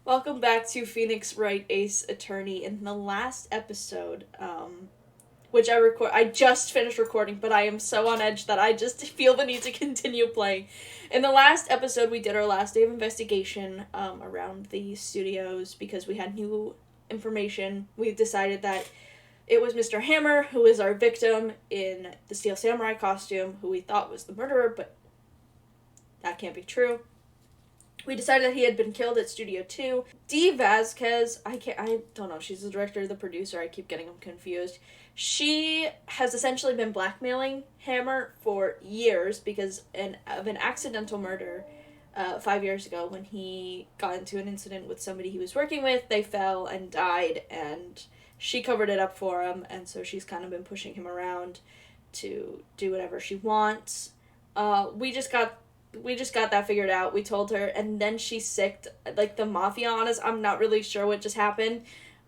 Welcome back to Phoenix Wright Ace Attorney. In the last episode, which I just finished recording, but I am so on edge that I just feel the need to continue playing. In the last episode, we did our last day of investigation around the studios because we had new information. We decided that it was Mr. Hammer, who is our victim in the Steel Samurai costume, who we thought was the murderer, but that can't be true. We decided that he had been killed at Studio 2. Dee Vasquez, I don't know, she's the director, the producer, I keep getting them confused. She has essentially been blackmailing Hammer for years because of an accidental murder 5 years ago when he got into an incident with somebody he was working with. They fell and died, and she covered it up for him, and so she's kind of been pushing him around to do whatever she wants. We just got that figured out. We told her, and then she sicked, like, the mafia on us. I'm not really sure what just happened,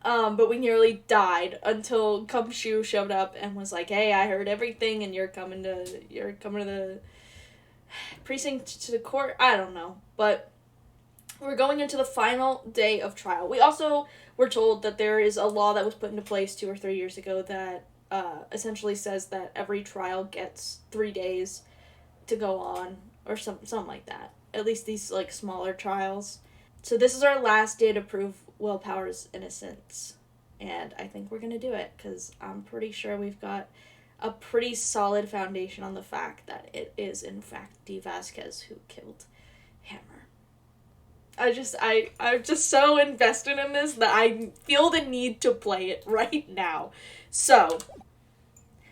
but we nearly died until Kumshu showed up and was like, hey, I heard everything, and you're coming to the precinct, to the court. I don't know, but we're going into the final day of trial. We also were told that there is a law that was put into place 2 or 3 years ago that essentially says that every trial gets 3 days to go on, or something like that. At least these, like, smaller trials. So this is our last day to prove Will Power's innocence. And I think we're going to do it, because I'm pretty sure we've got a pretty solid foundation on the fact that it is, in fact, Dee Vasquez who killed Hammer. I'm just so invested in this that I feel the need to play it right now. So,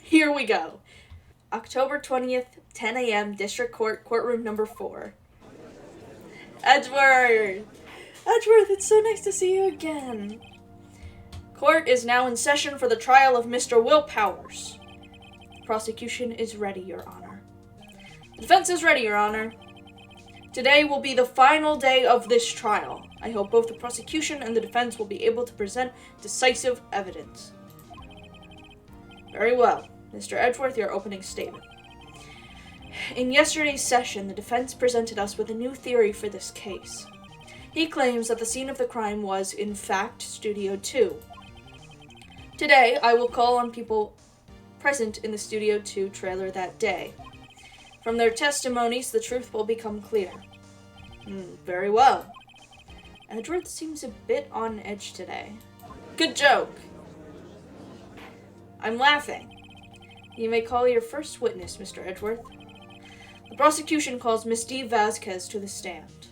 here we go. October 20th, 10 a.m., District Court, Courtroom number 4. Edgeworth! Edgeworth, it's so nice to see you again. Court is now in session for the trial of Mr. Will Powers. The prosecution is ready, Your Honor. The defense is ready, Your Honor. Today will be the final day of this trial. I hope both the prosecution and the defense will be able to present decisive evidence. Very well. Mr. Edgeworth, your opening statement. In yesterday's session, the defense presented us with a new theory for this case. He claims that the scene of the crime was, in fact, Studio 2. Today, I will call on people present in the Studio 2 trailer that day. From their testimonies, the truth will become clear. Very well. Edgeworth seems a bit on edge today. Good joke. I'm laughing. You may call your first witness, Mr. Edgeworth. The prosecution calls Miss Dee Vasquez to the stand.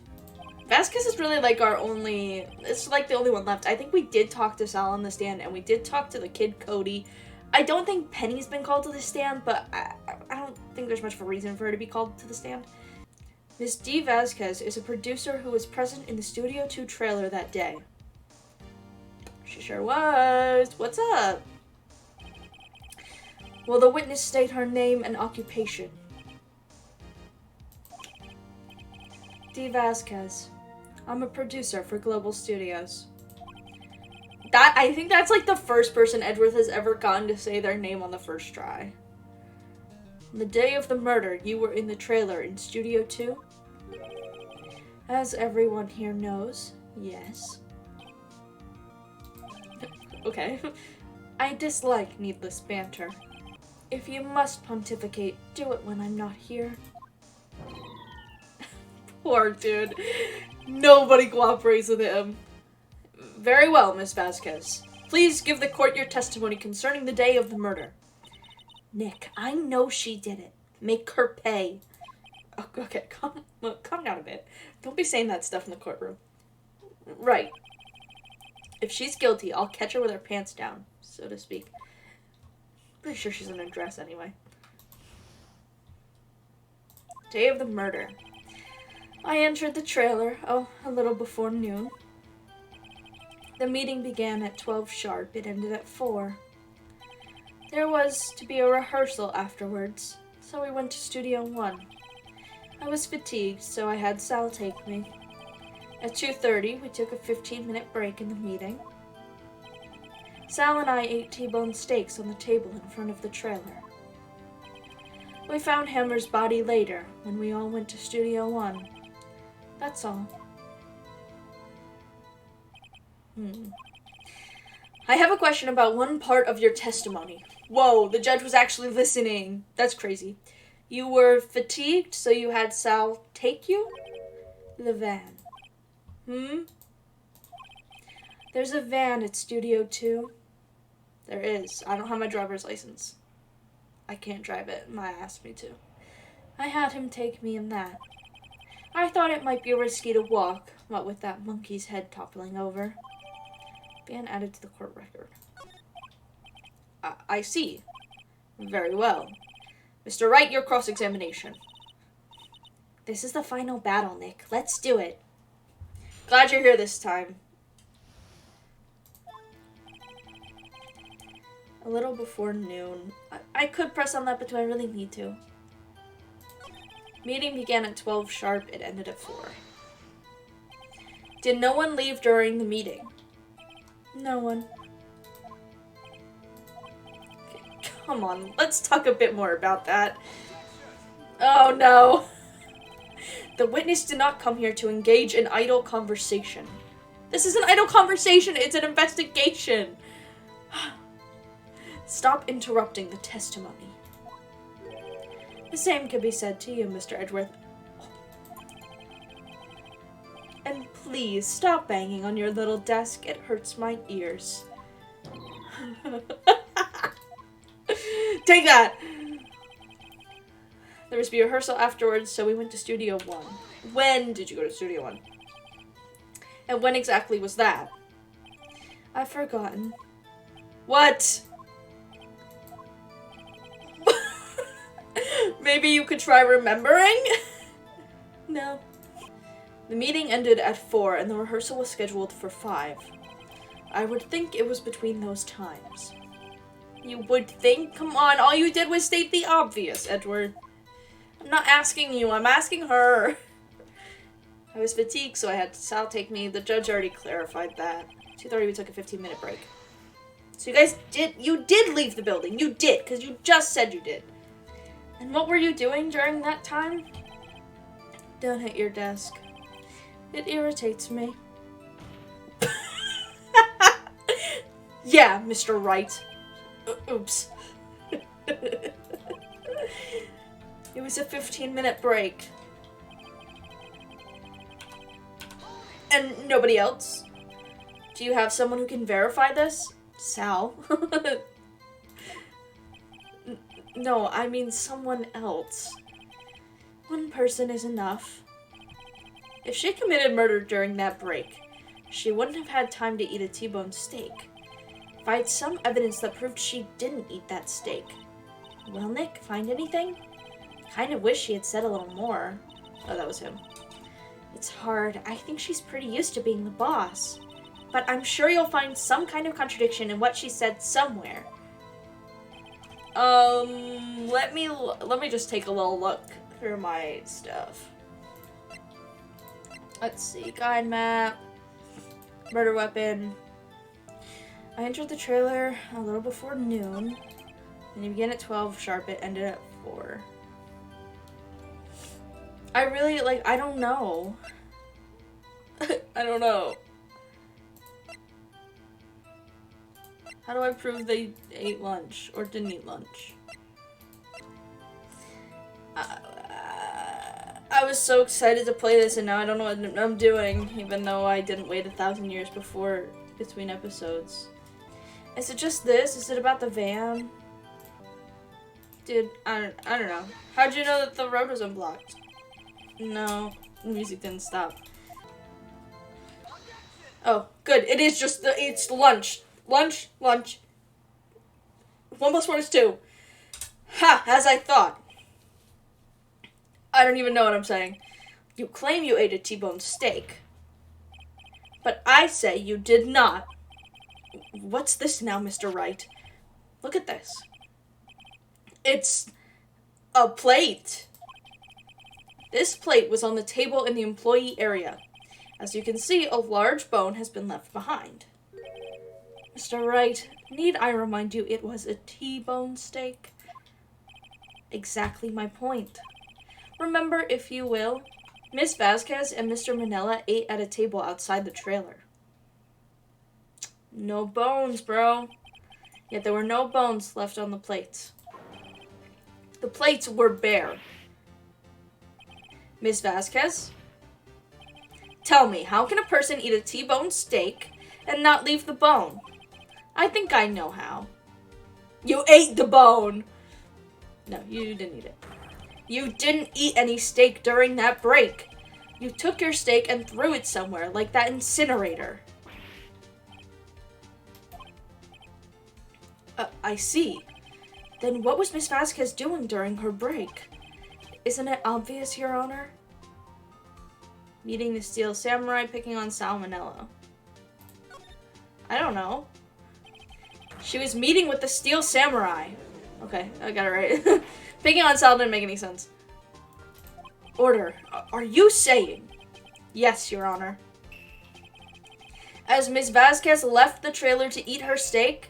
Vasquez is really like it's like the only one left. I think we did talk to Sal on the stand, and we did talk to the kid Cody. I don't think Penny's been called to the stand, but I don't think there's much of a reason for her to be called to the stand. Miss Dee Vasquez is a producer who was present in the Studio 2 trailer that day. She sure was. What's up? Will the witness state her name and occupation? Dee Vasquez. I'm a producer for Global Studios. I think that's like the first person Edgeworth has ever gotten to say their name on the first try. On the day of the murder, you were in the trailer in Studio 2? As everyone here knows, yes. Okay. I dislike needless banter. If you must pontificate, do it when I'm not here. Poor dude. Nobody cooperates with him. Very well, Miss Vasquez. Please give the court your testimony concerning the day of the murder. Nick, I know she did it. Make her pay. Okay, calm down a bit. Don't be saying that stuff in the courtroom. Right. If she's guilty, I'll catch her with her pants down, so to speak. Pretty sure she's in a dress anyway. Day of the murder. I entered the trailer, a little before noon. The meeting began at 12 sharp. It ended at 4. There was to be a rehearsal afterwards, so we went to Studio 1. I was fatigued, so I had Sal take me. At 2:30, we took a 15-minute break in the meeting. Sal and I ate T-bone steaks on the table in front of the trailer. We found Hammer's body later, when we all went to Studio 1. That's all. I have a question about one part of your testimony. Whoa, the judge was actually listening. That's crazy. You were fatigued, so you had Sal take you? The van. There's a van at Studio 2. There is. I don't have my driver's license. I can't drive it. Maya asked me to. I had him take me in that. I thought it might be risky to walk, what with that monkey's head toppling over. Van added to the court record. I see. Very well. Mr. Wright, your cross-examination. This is the final battle, Nick. Let's do it. Glad you're here this time. A little before noon. I could press on that, but do I really need to? Meeting began at 12 sharp. It ended at 4. Did no one leave during the meeting? No one. Okay, come on, let's talk a bit more about that. Oh no. The witness did not come here to engage in idle conversation. This is an idle conversation, it's an investigation. Stop interrupting the testimony. The same could be said to you, Mr. Edgeworth. And please, stop banging on your little desk. It hurts my ears. Take that! There was a rehearsal afterwards, so we went to Studio 1. When did you go to Studio 1? And when exactly was that? I've forgotten. What? Maybe you could try remembering? No. The meeting ended at 4 and the rehearsal was scheduled for 5. I would think it was between those times. You would think? Come on, all you did was state the obvious, Edward. I'm not asking you, I'm asking her. I was fatigued, so I had Sal take me. The judge already clarified that. 2:30 we took a 15-minute break. So you did leave the building. You did, because you just said you did. And what were you doing during that time? Don't hit your desk. It irritates me. Yeah, Mr. Wright. Oops. It was a 15-minute break. And nobody else? Do you have someone who can verify this? Sal. No, I mean someone else. One person is enough. If she committed murder during that break, she wouldn't have had time to eat a T-bone steak. If I had some evidence that proved she didn't eat that steak. Well, Nick, find anything? Kind of wish she had said a little more. Oh, that was him. It's hard. I think she's pretty used to being the boss. But I'm sure you'll find some kind of contradiction in what she said somewhere. Let me just take a little look through my stuff. Let's see, guide map, murder weapon. I entered the trailer a little before noon, and it began at 12 sharp, it ended at 4. I really, I don't know. I don't know. How do I prove they ate lunch or didn't eat lunch? I was so excited to play this and now I don't know what I'm doing, even though I didn't wait 1,000 years before between episodes. Is it just this? Is it about the van? Dude, I don't know. How'd you know that the road was unblocked? No, the music didn't stop. Oh, good. It is just it's lunch. Lunch. 1 + 1 is 2. Ha! As I thought. I don't even know what I'm saying. You claim you ate a T-bone steak. But I say you did not. What's this now, Mr. Wright? Look at this. It's a plate. This plate was on the table in the employee area. As you can see, a large bone has been left behind. Mr. Wright, need I remind you it was a T-bone steak? Exactly my point. Remember, if you will, Miss Vasquez and Mr. Manella ate at a table outside the trailer. No bones, bro. Yet there were no bones left on the plates. The plates were bare. Miss Vasquez? Tell me, how can a person eat a T-bone steak and not leave the bone? I think I know how. You ate the bone! No, you didn't eat it. You didn't eat any steak during that break. You took your steak and threw it somewhere, like that incinerator. I see. Then what was Miss Vasquez doing during her break? Isn't it obvious, Your Honor? Meeting the Steel Samurai, picking on Salmonella. I don't know. She was meeting with the Steel Samurai. Okay, I got it right. Picking on Sal didn't make any sense. Order. Are you saying? Yes, Your Honor. As Ms. Vasquez left the trailer to eat her steak,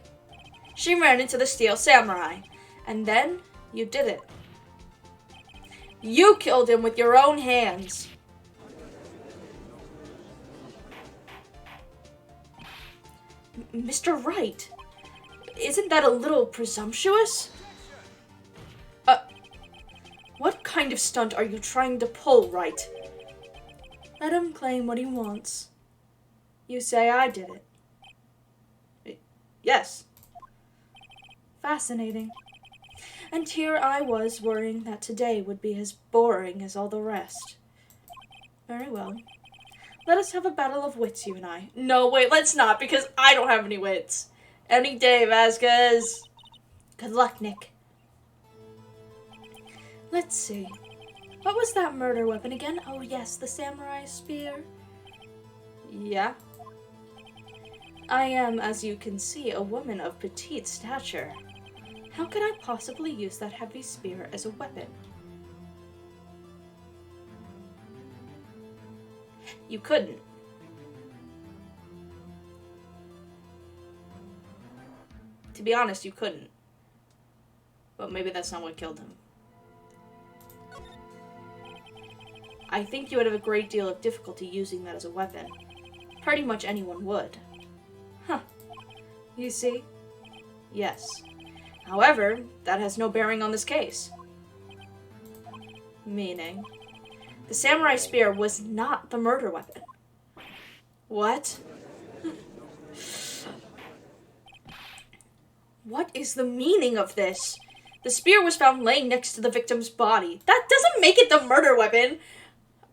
she ran into the Steel Samurai. And then, you did it. You killed him with your own hands. Mr. Wright, isn't that a little presumptuous? What kind of stunt are you trying to pull, Wright? Let him claim what he wants. You say I did it. Yes. Fascinating. And here I was worrying that today would be as boring as all the rest. Very well. Let us have a battle of wits, you and I. No, wait, let's not, because I don't have any wits. Any day, Vasquez. Good luck, Nick. Let's see. What was that murder weapon again? Oh yes, the samurai spear. Yeah. I am, as you can see, a woman of petite stature. How could I possibly use that heavy spear as a weapon? You couldn't. To be honest, you couldn't. But maybe that's not what killed him. I think you would have a great deal of difficulty using that as a weapon. Pretty much anyone would. Huh. You see? Yes. However, that has no bearing on this case. Meaning? The samurai spear was not the murder weapon. What? What is the meaning of this? The spear was found laying next to the victim's body. That doesn't make it the murder weapon!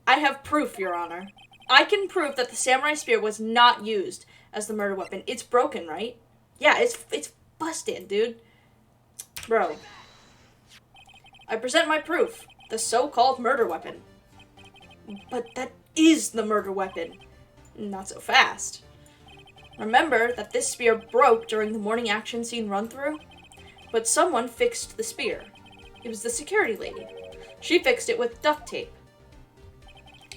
I have proof, Your Honor. I can prove that the samurai spear was not used as the murder weapon. It's broken, right? Yeah, it's busted, dude. Bro. I present my proof. The so-called murder weapon. But that is the murder weapon. Not so fast. Remember that this spear broke during the morning action scene run-through? But someone fixed the spear. It was the security lady. She fixed it with duct tape.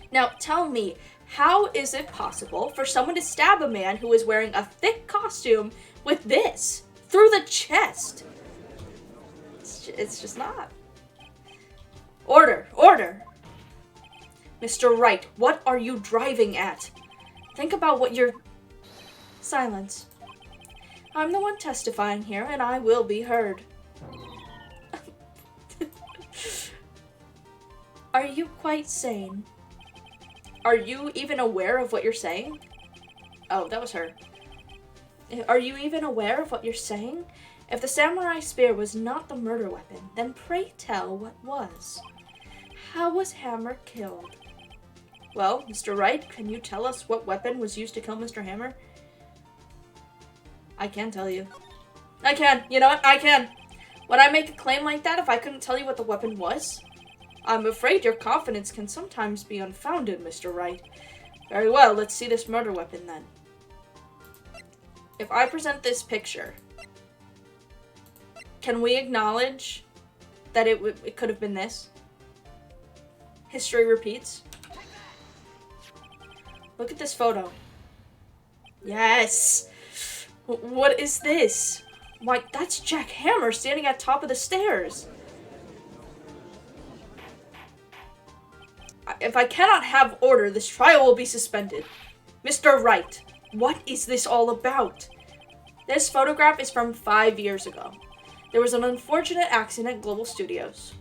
Now, tell me, how is it possible for someone to stab a man who is wearing a thick costume with this through the chest? It's just not. Order! Order! Mr. Wright, what are you driving at? Think about what you're... Silence. I'm the one testifying here, and I will be heard. Are you quite sane? Are you even aware of what you're saying? Oh, that was her. Are you even aware of what you're saying? If the samurai spear was not the murder weapon, then pray tell what was. How was Hammer killed? Well, Mr. Wright, can you tell us what weapon was used to kill Mr. Hammer? I can tell you. I can. You know what? I can. Would I make a claim like that if I couldn't tell you what the weapon was? I'm afraid your confidence can sometimes be unfounded, Mr. Wright. Very well, let's see this murder weapon then. If I present this picture, can we acknowledge that it could have been this? History repeats. Look at this photo. Yes! What is this? Why, that's Jack Hammer standing at top of the stairs. If I cannot have order, this trial will be suspended. Mr. Wright, what is this all about? This photograph is from 5 years ago. There was an unfortunate accident at Global Studios.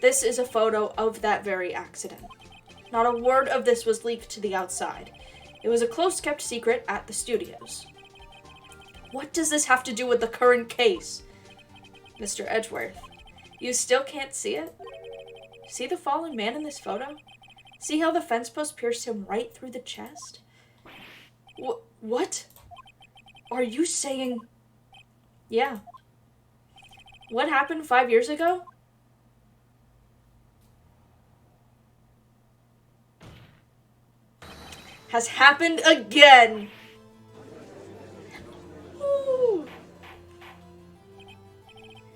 This is a photo of that very accident. Not a word of this was leaked to the outside. It was a close-kept secret at the studios. What does this have to do with the current case? Mr. Edgeworth, you still can't see it? See the fallen man in this photo? See how the fence post pierced him right through the chest? What? Are you saying... Yeah. What happened 5 years ago? Has happened again! Ooh.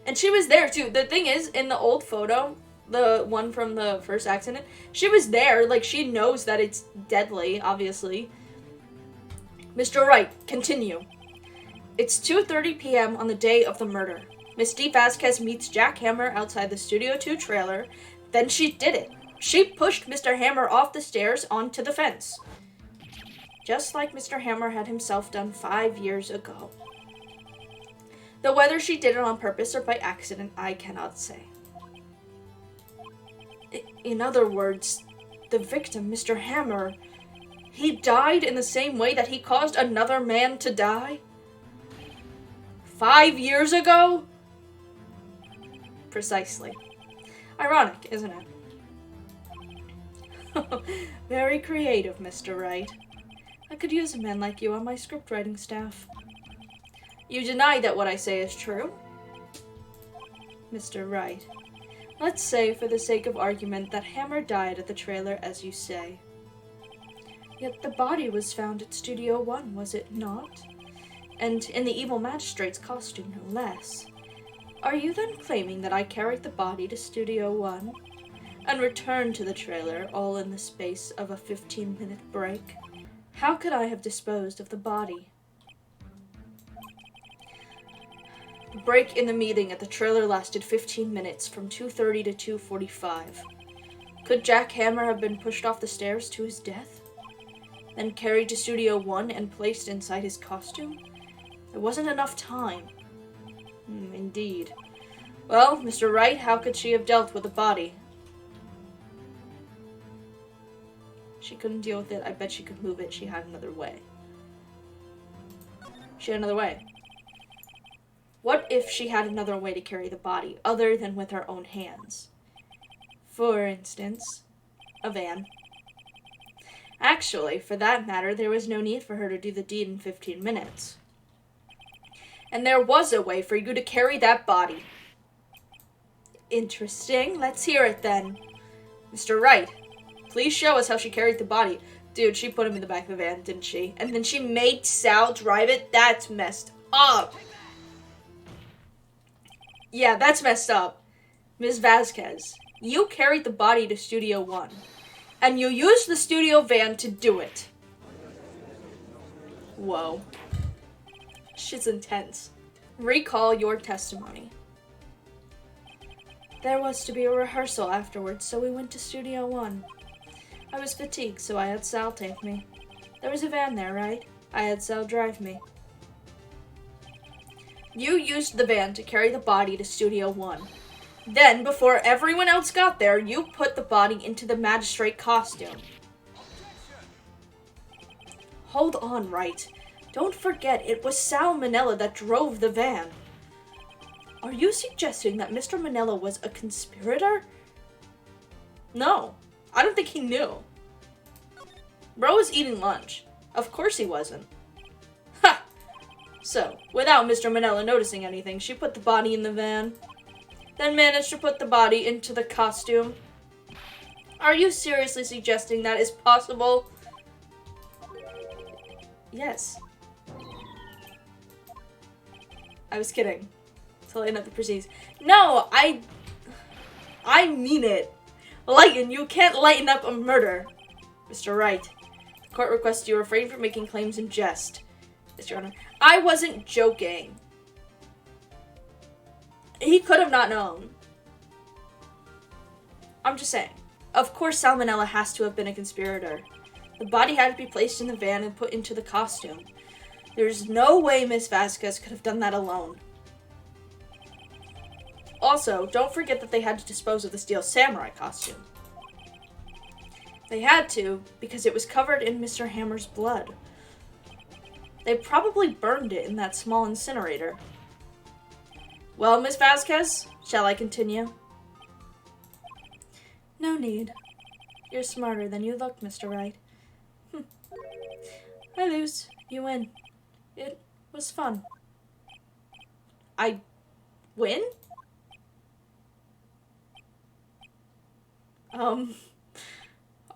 And she was there too. The thing is, in the old photo, the one from the first accident, she was there. Like, she knows that it's deadly, obviously. Mr. Wright, continue. It's 2:30 p.m. on the day of the murder. Miss D. Vasquez meets Jack Hammer outside the Studio 2 trailer. Then she did it. She pushed Mr. Hammer off the stairs onto the fence. Just like Mr. Hammer had himself done 5 years ago. Though whether she did it on purpose or by accident, I cannot say. In other words, the victim, Mr. Hammer, he died in the same way that he caused another man to die? 5 years ago? Precisely. Ironic, isn't it? Very creative, Mr. Wright. I could use a man like you on my script writing staff. You deny that what I say is true? Mr. Wright, let's say for the sake of argument that Hammer died at the trailer as you say. Yet the body was found at Studio 1, was it not? And in the evil magistrate's costume, no less. Are you then claiming that I carried the body to Studio 1 and returned to the trailer all in the space of a 15-minute break? How could I have disposed of the body? The break in the meeting at the trailer lasted 15 minutes, from 2:30 to 2:45. Could Jack Hammer have been pushed off the stairs to his death? Then carried to Studio 1 and placed inside his costume? There wasn't enough time. Indeed. Well, Mr. Wright, how could she have dealt with the body? She couldn't deal with it. I bet she could move it. She had another way. She had another way. What if she had another way to carry the body, other than with her own hands? For instance, a van. Actually, for that matter, there was no need for her to do the deed in 15 minutes. And there was a way for you to carry that body. Interesting. Let's hear it then. Mr. Wright, please show us how she carried the body. Dude, she put him in the back of the van, didn't she? And then she made Sal drive it? That's messed up. Yeah, that's messed up. Ms. Vasquez, you carried the body to Studio 1. And you used the studio van to do it. Whoa. Shit's intense. Recall your testimony. There was to be a rehearsal afterwards, so we went to Studio 1. I was fatigued, so I had Sal take me. There was a van there, right? I had Sal drive me. You used the van to carry the body to Studio 1. Then, before everyone else got there, you put the body into the magistrate costume. Hold on, Wright. Don't forget, it was Sal Manella that drove the van. Are you suggesting that Mr. Manella was a conspirator? No, I don't think he knew. Bro was eating lunch. Of course he wasn't. Ha! So, without Mr. Manella noticing anything, she put the body in the van, then managed to put the body into the costume. Are you seriously suggesting that is possible? Yes. I was kidding. To lighten up the proceedings. No, I mean it. Lighten, you can't lighten up a murder. Mr. Wright, the court requests you refrain from making claims in jest. Mr. Honor, I wasn't joking. He could have not known. I'm just saying. Of course Sal Manella has to have been a conspirator. The body had to be placed in the van and put into the costume. There's no way Miss Vasquez could have done that alone. Also, don't forget that they had to dispose of the steel samurai costume. They had to, because it was covered in Mr. Hammer's blood. They probably burned it in that small incinerator. Well, Miss Vasquez, shall I continue? No need. You're smarter than you look, Mr. Wright. I lose. You win. It was fun. I win?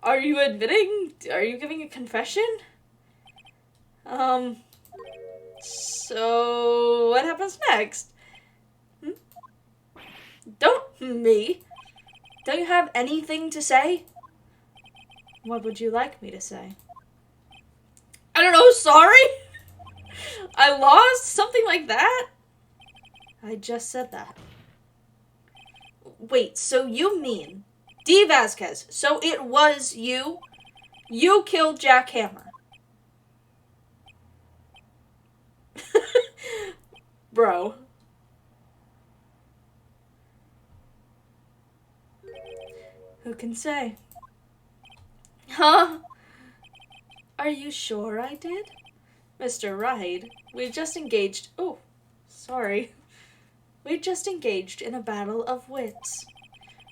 Are you admitting? Are you giving a confession? So what happens next? Don't me. Don't you have anything to say? What would you like me to say? I don't know, sorry? I lost? Something like that? I just said that. Wait, so you mean D. Vasquez, so it was you? You killed Jack Hammer. Bro. Who can say? Huh? Are you sure I did? Mr. Wright, we just engaged... Oh, sorry. We just engaged in a battle of wits.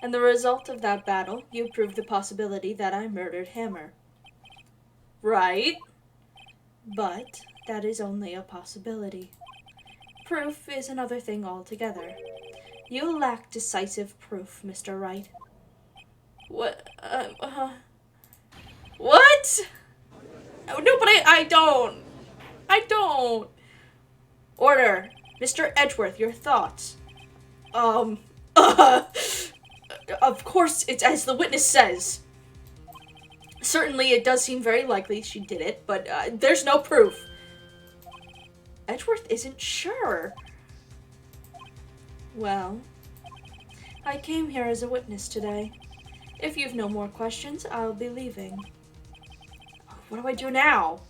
And the result of that battle, you proved the possibility that I murdered Hammer. Right? But that is only a possibility. Proof is another thing altogether. You lack decisive proof, Mr. Wright. What? What? No, but I don't. I don't. Order. Mr. Edgeworth, your thoughts. Of course, it's as the witness says. Certainly, it does seem very likely she did it, but there's no proof. Edgeworth isn't sure. Well, I came here as a witness today. If you've no more questions, I'll be leaving. What do I do now?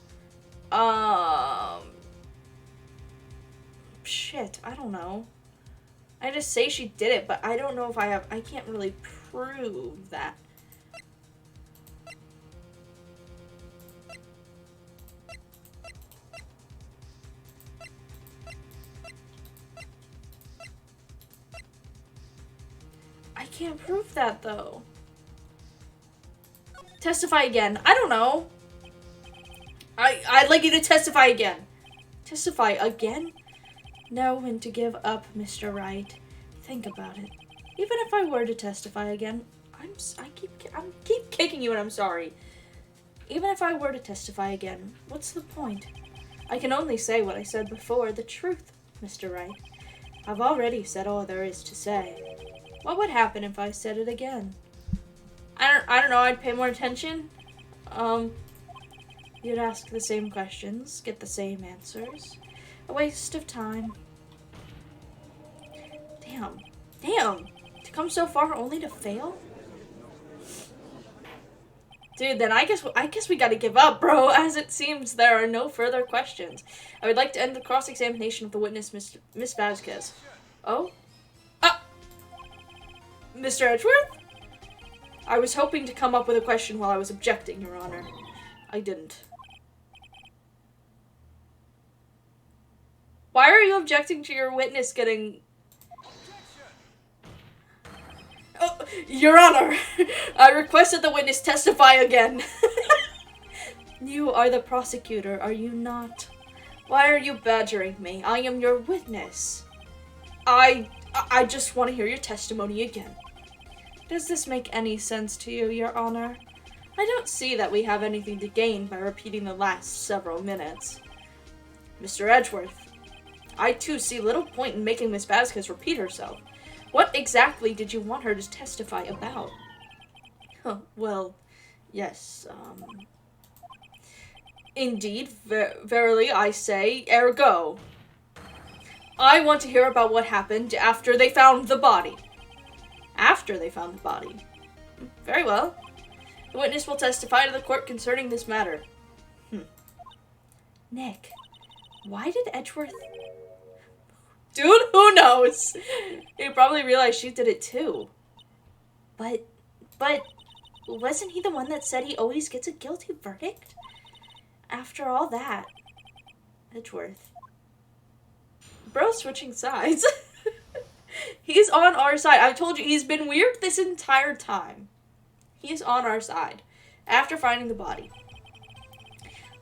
Shit, I don't know. I just say she did it, but I don't know if I can't really prove that. I can't prove that, though. Testify again. I don't know. I'd like you to testify again. Testify again? Know when to give up, Mr. Wright. Think about it. Even if I were to testify again, I keep kicking you and I'm sorry. Even if I were to testify again, what's the point? I can only say what I said before, the truth, Mr. Wright. I've already said all there is to say. What would happen if I said it again? I don't know, I'd pay more attention. You'd ask the same questions, get the same answers. A waste of time. Damn. To come so far only to fail? Dude, then I guess we gotta give up, bro. As it seems there are no further questions. I would like to end the cross-examination of the witness, Miss Vasquez. Oh? Mr. Edgeworth? I was hoping to come up with a question while I was objecting, Your Honor. I didn't. Why are you objecting to your witness getting... Oh, Your Honor, I request that the witness testify again. You are the prosecutor, are you not? Why are you badgering me? I am your witness. I just want to hear your testimony again. Does this make any sense to you, Your Honor? I don't see that we have anything to gain by repeating the last several minutes. Mr. Edgeworth, I too see little point in making Miss Vasquez repeat herself. What exactly did you want her to testify about? Well, yes, Indeed, verily I say, ergo. I want to hear about what happened after they found the body. After they found the body. Very well. The witness will testify to the court concerning this matter. Nick, Why did Edgeworth... Dude, who knows? He probably realized she did it too. But, wasn't he the one that said he always gets a guilty verdict? After all that, Edgeworth. Bro, switching sides. He's on our side. I told you, he's been weird this entire time. He's on our side. After finding the body.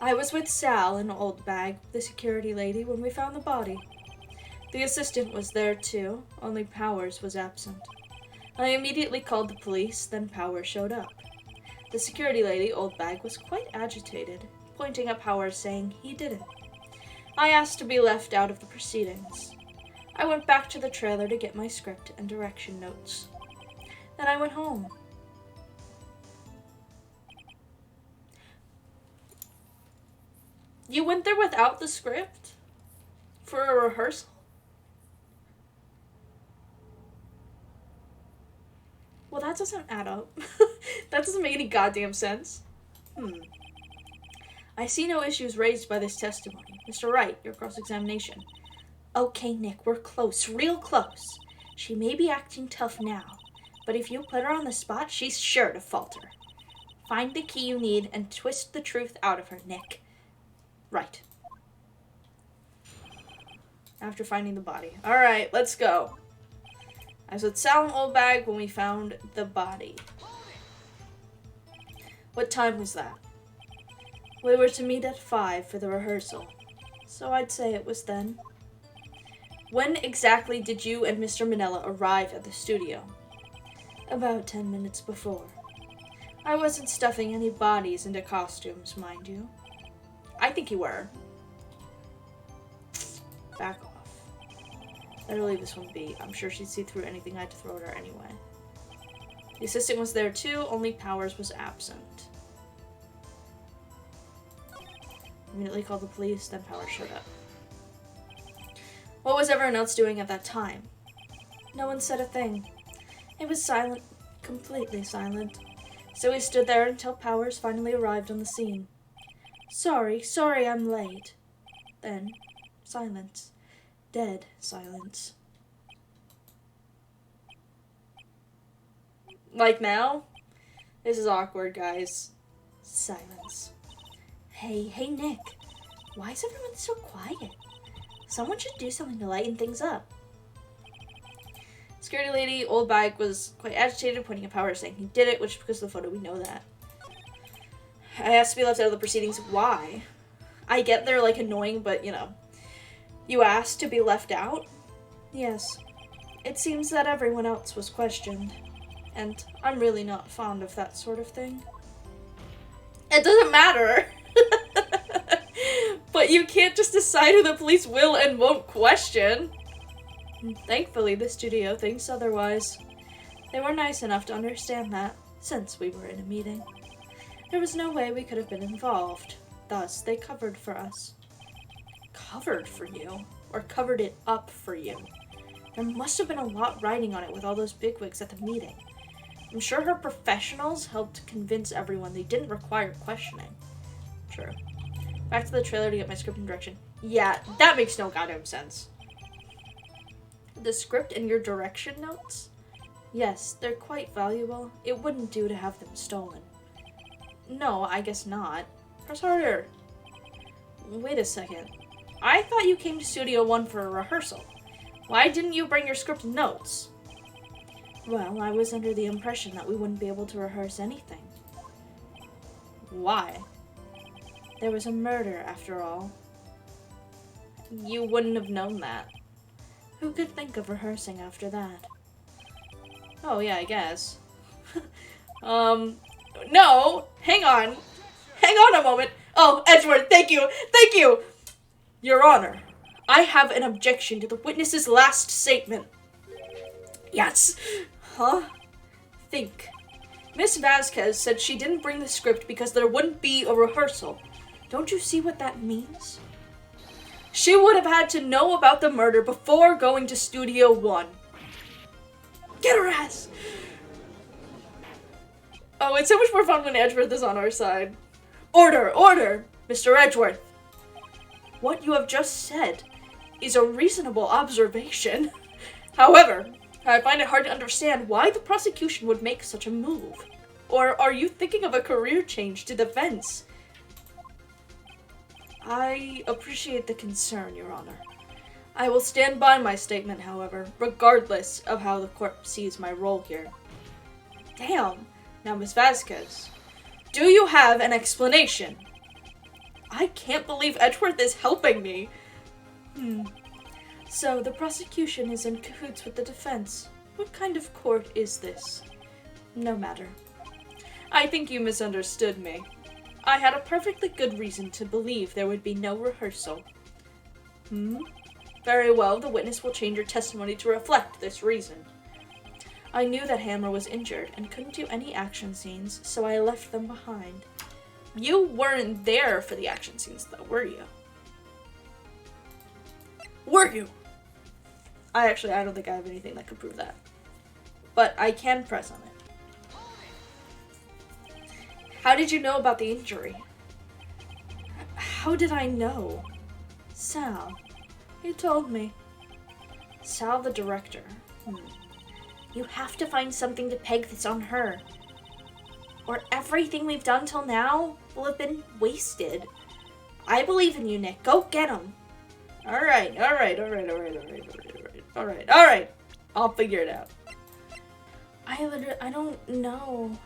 I was with Sal in Old Bag, the security lady, when we found the body. The assistant was there too, only Powers was absent. I immediately called the police, then Powers showed up. The security lady, Old Bag, was quite agitated, pointing at Powers saying he did it. I asked to be left out of the proceedings. I went back to the trailer to get my script and direction notes. Then I went home. You went there without the script? For a rehearsal? Well, that doesn't add up. That doesn't make any goddamn sense. I see no issues raised by this testimony. Mr. Wright, your cross-examination. Okay, Nick, we're close, real close. She may be acting tough now, but if you put her on the spot, she's sure to falter. Find the key you need and twist the truth out of her, Nick. Right. After finding the body. Alright, let's go. I was with Sal and Old Bag when we found the body. What time was that? We were to meet at 5 for the rehearsal, so I'd say it was then. When exactly did you and Mr. Manella arrive at the studio? About 10 minutes before. I wasn't stuffing any bodies into costumes, mind you. I think you were. Back off. Better leave this one be. I'm sure she'd see through anything I had to throw at her anyway. The assistant was there too, only Powers was absent. Immediately called the police, then Powers showed up. What was everyone else doing at that time? No one said a thing. It was silent, completely silent. So we stood there until Powers finally arrived on the scene. Sorry I'm late. Then, silence. Dead silence. Like now? This is awkward, guys. Silence. Hey, Nick. Why is everyone so quiet? Someone should do something to lighten things up. Security lady, Old Bag, was quite agitated, pointing at Powers, saying he did it, which because of the photo, we know that. I asked to be left out of the proceedings. Why? I get they're, like, annoying, but, you know. You asked to be left out? Yes. It seems that everyone else was questioned. And I'm really not fond of that sort of thing. It doesn't matter! But you can't just decide who the police will and won't question. Thankfully, the studio thinks otherwise. They were nice enough to understand that, since we were in a meeting. There was no way we could have been involved. Thus, they covered for us. Covered for you? Or covered it up for you? There must have been a lot riding on it with all those bigwigs at the meeting. I'm sure her professionals helped convince everyone they didn't require questioning. True. Back to the trailer to get my script and direction. Yeah, that makes no goddamn sense. The script and your direction notes? Yes, they're quite valuable. It wouldn't do to have them stolen. No, I guess not. Press harder. Wait a second. I thought you came to Studio 1 for a rehearsal. Why didn't you bring your script and notes? Well, I was under the impression that we wouldn't be able to rehearse anything. Why? There was a murder, after all. You wouldn't have known that. Who could think of rehearsing after that? Oh, yeah, I guess. No! Hang on! Hang on a moment! Oh, Edgeworth, thank you! Thank you! Your Honor, I have an objection to the witness's last statement. Yes. Huh? Think. Miss Vasquez said she didn't bring the script because there wouldn't be a rehearsal. Don't you see what that means? She would have had to know about the murder before going to Studio 1. Get her ass! Oh, it's so much more fun when Edgeworth is on our side. Order! Order! Mr. Edgeworth! what you have just said is a reasonable observation. However, I find it hard to understand why the prosecution would make such a move. Or are you thinking of a career change to defense? I appreciate the concern, Your Honor. I will stand by my statement, however, regardless of how the court sees my role here. Damn. Now, Miss Vasquez, do you have an explanation? I can't believe Edgeworth is helping me. So, the prosecution is in cahoots with the defense. What kind of court is this? No matter. I think you misunderstood me. I had a perfectly good reason to believe there would be no rehearsal. Very well, the witness will change your testimony to reflect this reason. I knew that Hammer was injured and couldn't do any action scenes, so I left them behind. You weren't there for the action scenes, though, were you? Were you? I don't think I have anything that could prove that. But I can press on it. How did you know about the injury? How did I know? Sal. He told me. Sal, the director. You have to find something to peg this on her. Or everything we've done till now will have been wasted. I believe in you, Nick. Go get him. Alright. I'll figure it out. I don't know.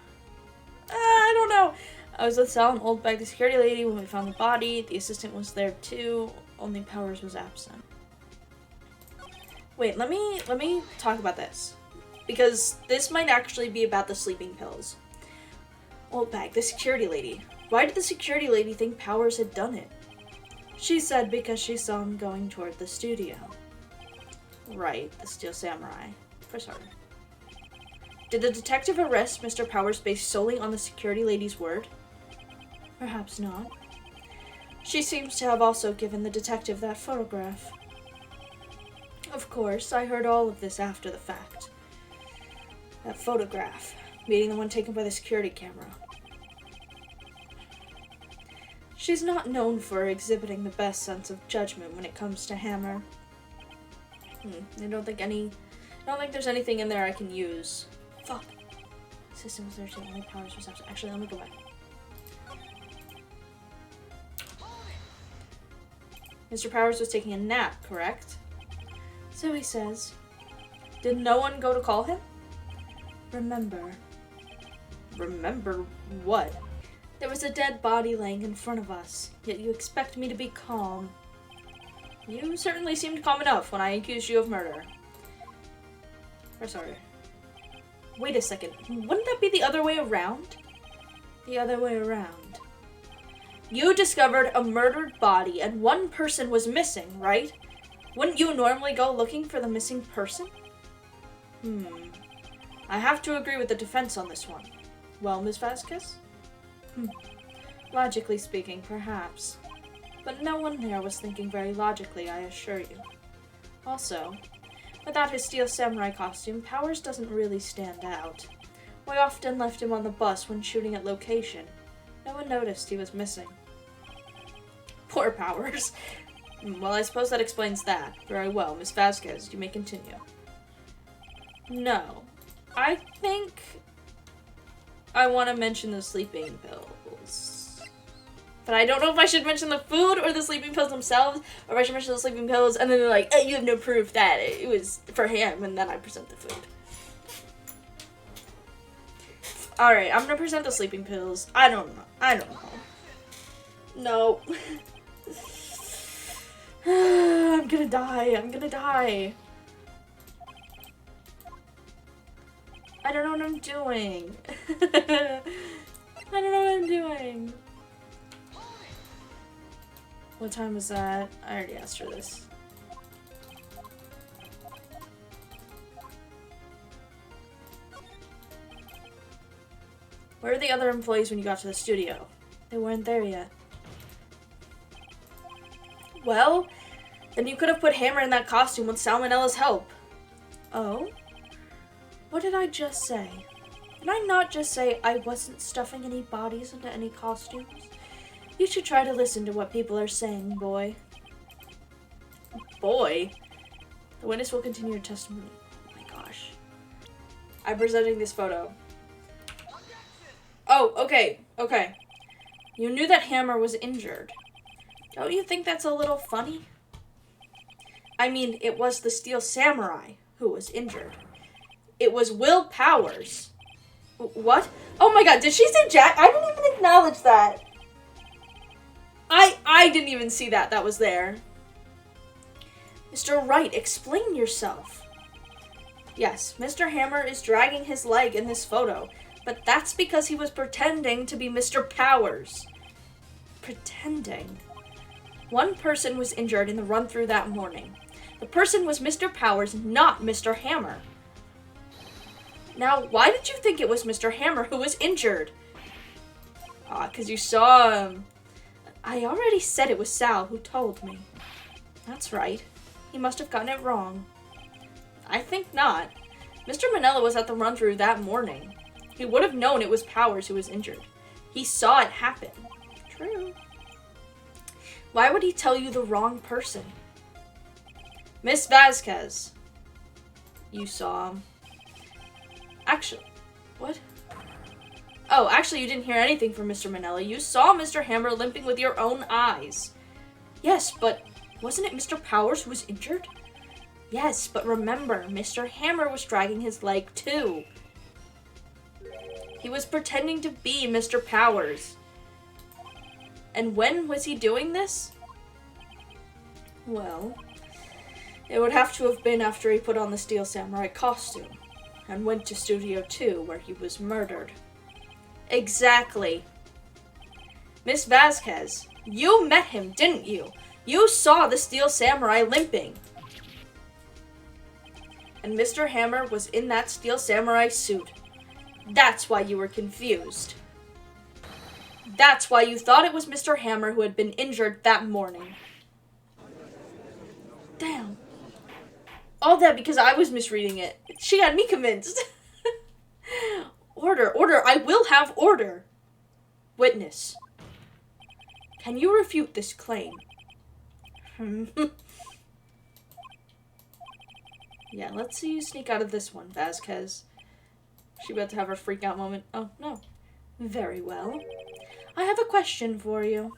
I don't know. I was with Sal and Oldbag, the security lady, when we found the body. The assistant was there too. Only Powers was absent. Wait, let me talk about this. Because this might actually be about the sleeping pills. Oldbag, the security lady. Why did the security lady think Powers had done it? She said because she saw him going toward the studio. Right, the Steel Samurai. Press harder. Did the detective arrest Mr. Powers based solely on the security lady's word? Perhaps not. She seems to have also given the detective that photograph. Of course, I heard all of this after the fact. That photograph, being the one taken by the security camera. She's not known for exhibiting the best sense of judgment when it comes to Hammer. I don't think there's anything in there I can use. Fuck. System was there too. Only Powers was absent. Actually, let me go back. Mr. Powers was taking a nap, correct? So he says. Did no one go to call him? Remember. Remember what? There was a dead body laying in front of us, yet you expect me to be calm. You certainly seemed calm enough when I accused you of murder. Or sorry. Wait a second. Wouldn't that be the other way around? The other way around. You discovered a murdered body and one person was missing, right? Wouldn't you normally go looking for the missing person? I have to agree with the defense on this one. Well, Ms. Vasquez? Logically speaking, perhaps. But no one there was thinking very logically, I assure you. Also, without his Steel Samurai costume, Powers doesn't really stand out. We often left him on the bus when shooting at location. No one noticed he was missing. Poor Powers. Well, I suppose that explains that. Very well, Miss Vasquez, you may continue. No. I think I want to mention the sleeping pills. But I don't know if I should mention the food or the sleeping pills themselves, or if I should mention the sleeping pills and then they're like, hey, you have no proof that it was for him, and then I present the food. Alright, I'm gonna present the sleeping pills. I don't know. No. I'm gonna die. I don't know what I'm doing. What time was that? I already asked her this. Where are the other employees when you got to the studio? They weren't there yet. Well, then you could have put Hammer in that costume with Salmonella's help. Oh? What did I just say? Did I not just say I wasn't stuffing any bodies into any costumes? You should try to listen to what people are saying, boy. Boy. The witness will continue her testimony. Oh my gosh. I'm presenting this photo. Oh, okay. Okay. You knew that Hammer was injured. Don't you think that's a little funny? I mean, it was the Steel Samurai who was injured. It was Will Powers. What? Oh my god, did she say Jack? I didn't even acknowledge that. I didn't even see that. That was there. Mr. Wright, explain yourself. Yes, Mr. Hammer is dragging his leg in this photo, but that's because he was pretending to be Mr. Powers. Pretending? One person was injured in the run-through that morning. The person was Mr. Powers, not Mr. Hammer. Now, why did you think it was Mr. Hammer who was injured? Because you saw him. I already said it was Sal who told me. That's right. He must have gotten it wrong. I think not. Mr. Manella was at the run-through that morning. He would have known it was Powers who was injured. He saw it happen. True. Why would he tell you the wrong person? Miss Vasquez. You saw him. Actually, what? Oh, actually you didn't hear anything from Mr. Manella. You saw Mr. Hammer limping with your own eyes. Yes, but wasn't it Mr. Powers who was injured? Yes, but remember, Mr. Hammer was dragging his leg too. He was pretending to be Mr. Powers. And when was he doing this? Well, it would have to have been after he put on the Steel Samurai costume and went to Studio 2 where he was murdered. Exactly. Miss Vasquez, you met him, didn't you? You saw the Steel Samurai limping. And Mr. Hammer was in that Steel Samurai suit. That's why you were confused. That's why you thought it was Mr. Hammer who had been injured that morning. Damn. All that because I was misreading it. She got me convinced. Order, order, I will have order. Witness. Can you refute this claim? Yeah, let's see you sneak out of this one, Vasquez. She about to have her freak out moment. Oh, no. Very well. I have a question for you.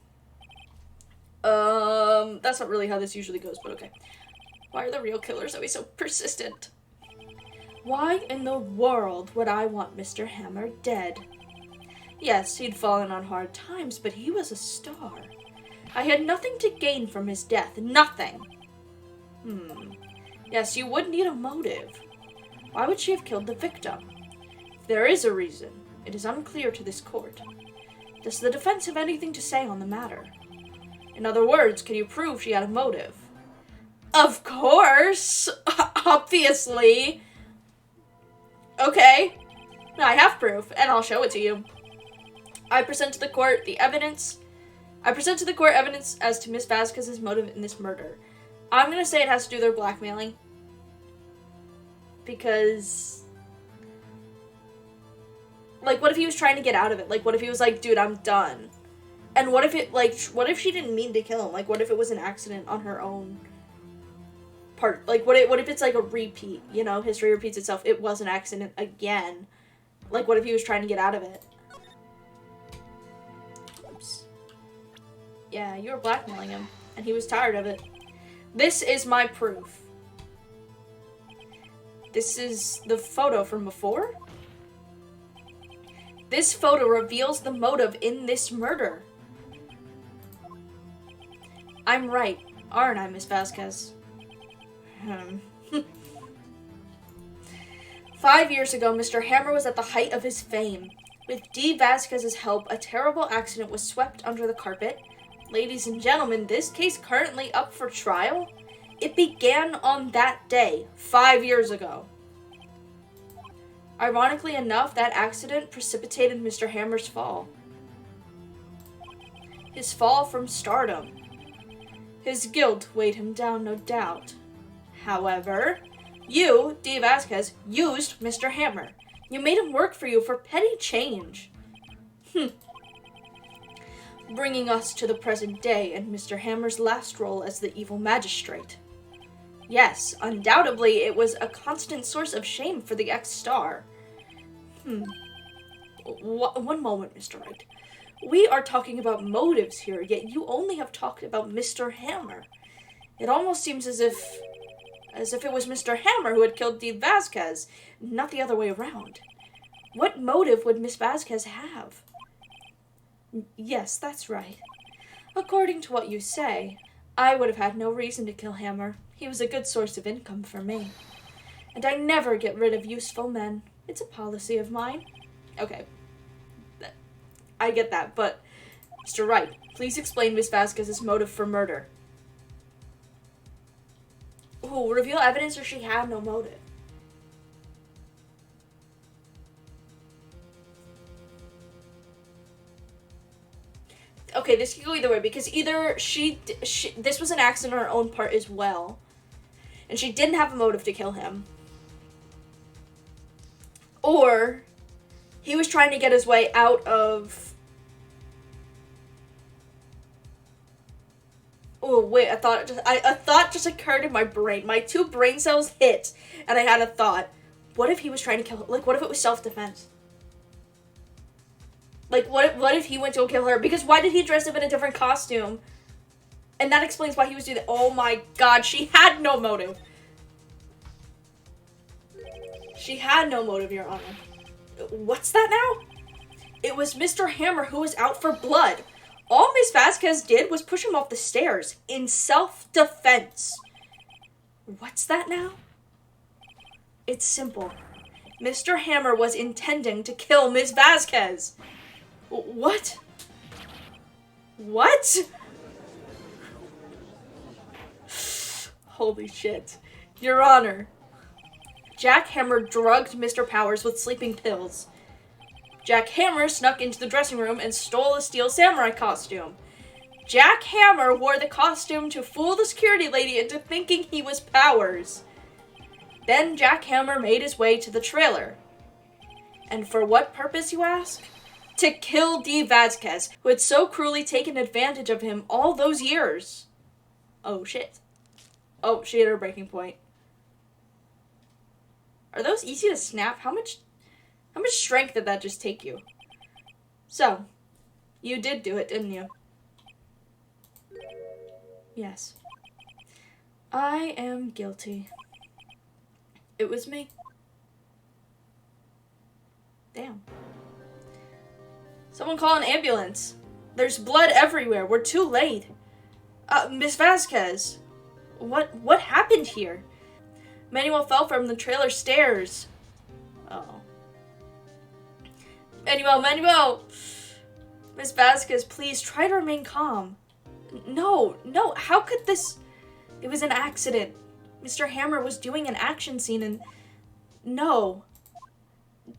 That's not really how this usually goes, but okay. Why are the real killers always so persistent? Why in the world would I want Mr. Hammer dead? Yes, he'd fallen on hard times, but he was a star. I had nothing to gain from his death. Nothing. Yes, you would need a motive. Why would she have killed the victim? If there is a reason, it is unclear to this court. Does the defense have anything to say on the matter? In other words, can you prove she had a motive? Of course! Obviously! Okay. I have proof, and I'll show it to you. I present to the court evidence as to Miss Vasquez's motive in this murder. I'm gonna say it has to do with their blackmailing. Because... like, what if he was trying to get out of it? Like, what if he was like, dude, I'm done? And what if it, like, what if she didn't mean to kill him? Like, what if it was an accident on her own part? Like, what if it's like a repeat? You know, history repeats itself. It was an accident again. Like, what if he was trying to get out of it? Oops. Yeah, you were blackmailing him, and he was tired of it. This is my proof. This is the photo from before? This photo reveals the motive in this murder. I'm right, aren't I, Miss Vasquez? 5 years ago, Mr. Hammer was at the height of his fame. With D. Vasquez's help, a terrible accident was swept under the carpet. Ladies and gentlemen, this case currently up for trial? It began on that day, 5 years ago. Ironically enough, that accident precipitated Mr. Hammer's fall. His fall from stardom. His guilt weighed him down, no doubt. However, you, D. Vasquez, used Mr. Hammer. You made him work for you for petty change. Bringing us to the present day and Mr. Hammer's last role as the evil magistrate. Yes, undoubtedly it was a constant source of shame for the ex-star. One moment, Mr. Wright. We are talking about motives here, yet you only have talked about Mr. Hammer. It almost seems as if it was Mr. Hammer who had killed Dee Vasquez, not the other way around. What motive would Miss Vasquez have? Yes, that's right. According to what you say, I would have had no reason to kill Hammer. He was a good source of income for me. And I never get rid of useful men. It's a policy of mine. Okay. I get that, but Mr. Wright, please explain Miss Vasquez's motive for murder. Ooh, reveal evidence or she had no motive. Okay, this could go either way, because either this was an accident on her own part as well, and she didn't have a motive to kill him, or he was trying to get his way out of... Oh, wait, a thought just occurred in my brain. My two brain cells hit, and I had a thought. What if he was trying to kill her? Like, what if it was self-defense? Like, what if he went to go kill her? Because why did he dress up in a different costume? And that explains why he was doing that. Oh my god, she had no motive. She had no motive, Your Honor. What's that now? It was Mr. Hammer who was out for blood. All Miss Vasquez did was push him off the stairs in self-defense. What's that now? It's simple. Mr. Hammer was intending to kill Miss Vasquez. What? What? Holy shit. Your Honor. Jack Hammer drugged Mr. Powers with sleeping pills. Jack Hammer snuck into the dressing room and stole a steel samurai costume. Jack Hammer wore the costume to fool the security lady into thinking he was Powers. Then Jack Hammer made his way to the trailer. And for what purpose, you ask? To kill Dee Vasquez, who had so cruelly taken advantage of him all those years. Oh, shit. Oh, she hit her breaking point. Are those easy to snap? How much strength did that just take you? So, you did do it, didn't you? Yes. I am guilty. It was me. Damn. Someone call an ambulance. There's blood everywhere. We're too late. Miss Vasquez. What happened here? Manuel fell from the trailer stairs. Oh. Manuel! Miss Vasquez, please try to remain calm. No, how could this... It was an accident. Mr. Hammer was doing an action scene and... No.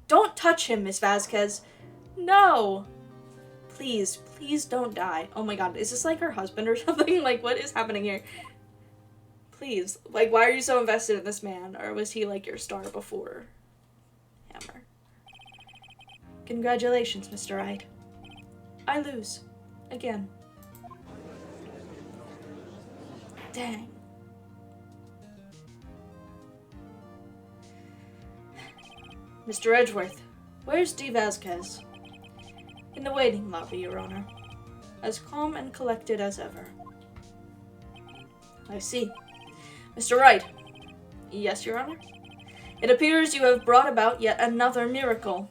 Don't touch him, Miss Vasquez. No. Please don't die. Oh my god, is this like her husband or something? Like, what is happening here? Please. Like, why are you so invested in this man? Or was he like your star before Hammer? Congratulations, Mr. Wright. I lose. Again. Dang. Mr. Edgeworth, where's Dee Vasquez? In the waiting lobby, Your Honor. As calm and collected as ever. I see. Mr. Wright. Yes, Your Honor? It appears you have brought about yet another miracle.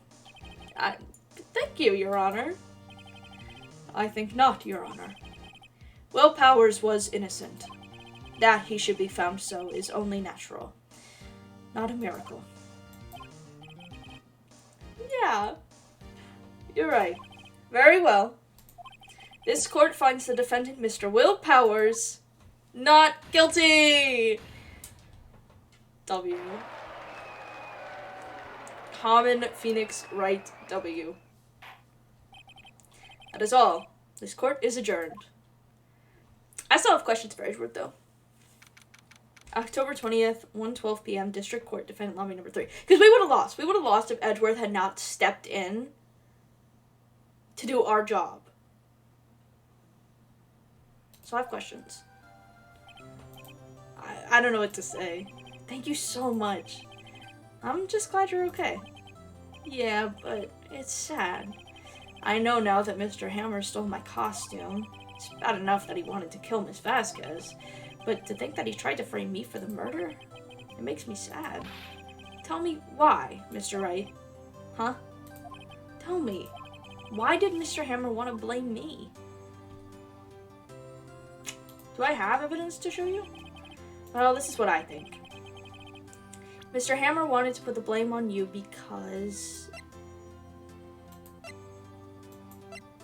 Thank you, Your Honor. I think not, Your Honor. Will Powers was innocent. That he should be found so is only natural. Not a miracle. Yeah. You're right. Very well. This court finds the defendant, Mr. Will Powers, not guilty! W. Common Phoenix Wright W. That is all. This court is adjourned. I still have questions for Edgeworth, though. October 20th, 1:12 p.m., District Court, Defendant Lobby number 3. Because we would have lost. We would have lost if Edgeworth had not stepped in to do our job. So I have questions. I don't know what to say. Thank you so much. I'm just glad you're okay. Yeah, but it's sad. I know now that Mr. Hammer stole my costume. It's bad enough that he wanted to kill Miss Vasquez, but to think that he tried to frame me for the murder, it makes me sad. Tell me why, Mr. Wright. Huh? Tell me, why did Mr. Hammer want to blame me? Do I have evidence to show you? Well, this is what I think. Mr. Hammer wanted to put the blame on you because...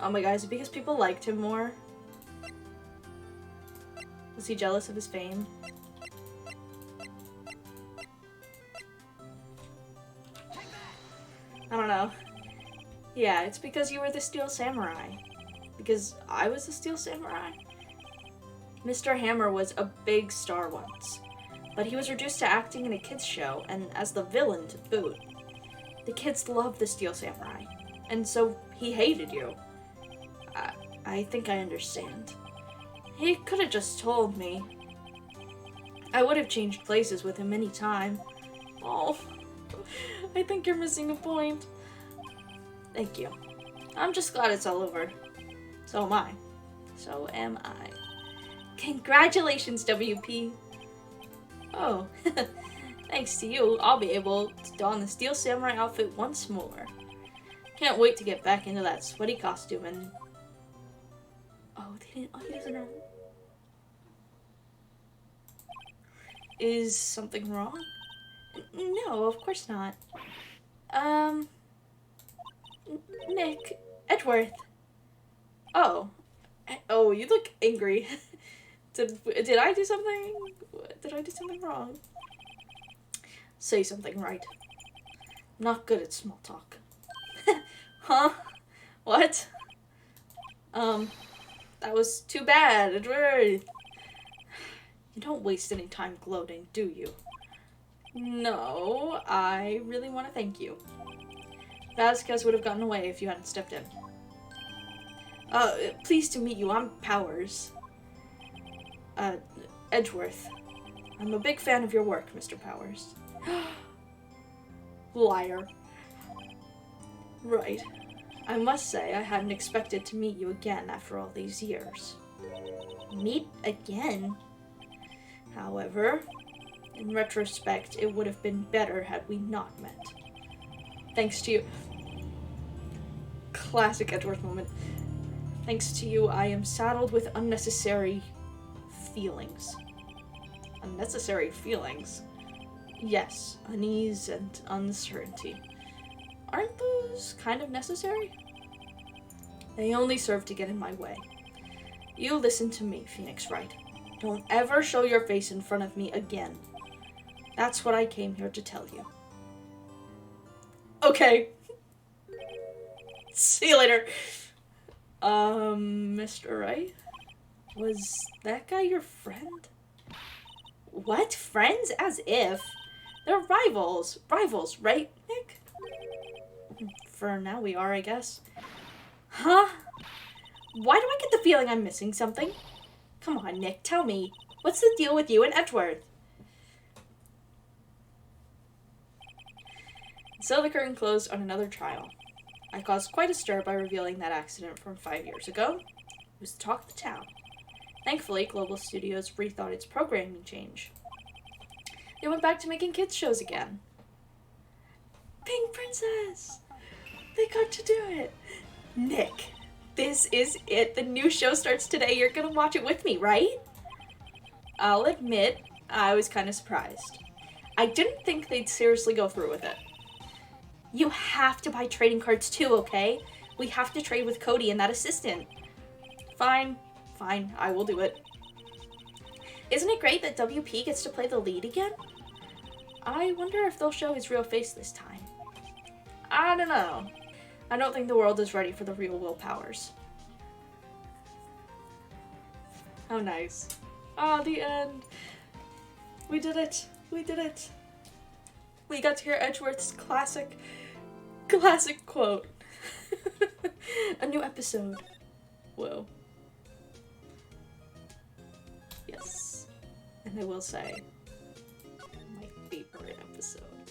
Oh my god, is it because people liked him more? Was he jealous of his fame? I don't know. Yeah, it's because you were the Steel Samurai. Because I was the Steel Samurai? Mr. Hammer was a big star once, but he was reduced to acting in a kids show and as the villain to boot. The kids loved the Steel Samurai, and so he hated you. I think I understand. He could have just told me. I would have changed places with him any time. Oh, I think you're missing a point. Thank you. I'm just glad it's all over. So am I. So am I. Congratulations, WP. Oh, thanks to you, I'll be able to don the Steel Samurai outfit once more. Can't wait to get back into that sweaty costume and... Oh, they didn't... Oh, he doesn't know. Is something wrong? No, of course not. Nick, Edgeworth. Oh. Oh, you look angry. Did I do something? Did I do something wrong? Say something right. Not good at small talk. Huh? What? That was too bad, Edgeworth. You don't waste any time gloating, do you? No, I really want to thank you. Vasquez would have gotten away if you hadn't stepped in. Pleased to meet you. I'm Powers. Edgeworth. I'm a big fan of your work, Mr. Powers. Liar. Right. I must say, I hadn't expected to meet you again after all these years. Meet again? However, in retrospect, it would have been better had we not met. Thanks to you. Classic Edgeworth moment. Thanks to you, I am saddled with unnecessary feelings. Unnecessary feelings? Yes, unease and uncertainty. Aren't those kind of necessary? They only serve to get in my way. You listen to me, Phoenix Wright. Don't ever show your face in front of me again. That's what I came here to tell you. Okay. See you later. Mr. Wright? Was that guy your friend? What? Friends? As if. They're rivals. Rivals, right, Nick? For now we are, I guess. Huh? Why do I get the feeling I'm missing something? Come on, Nick, tell me. What's the deal with you and Edgeworth? So the curtain closed on another trial. I caused quite a stir by revealing that accident from 5 years ago. It was the talk of the town. Thankfully, Global Studios rethought its programming change. They went back to making kids shows again. Pink Princess! They got to do it! Nick, this is it. The new show starts today. You're gonna watch it with me, right? I'll admit, I was kind of surprised. I didn't think they'd seriously go through with it. You have to buy trading cards too, okay? We have to trade with Cody and that assistant. Fine, I will do it. Isn't it great that WP gets to play the lead again? I wonder if they'll show his real face this time. I don't know. I don't think the world is ready for the real Will Powers. How nice. Ah, the end. We did it. We did it. We got to hear Edgeworth's classic quote. A new episode. Whoa. Yes. And I will say, episode.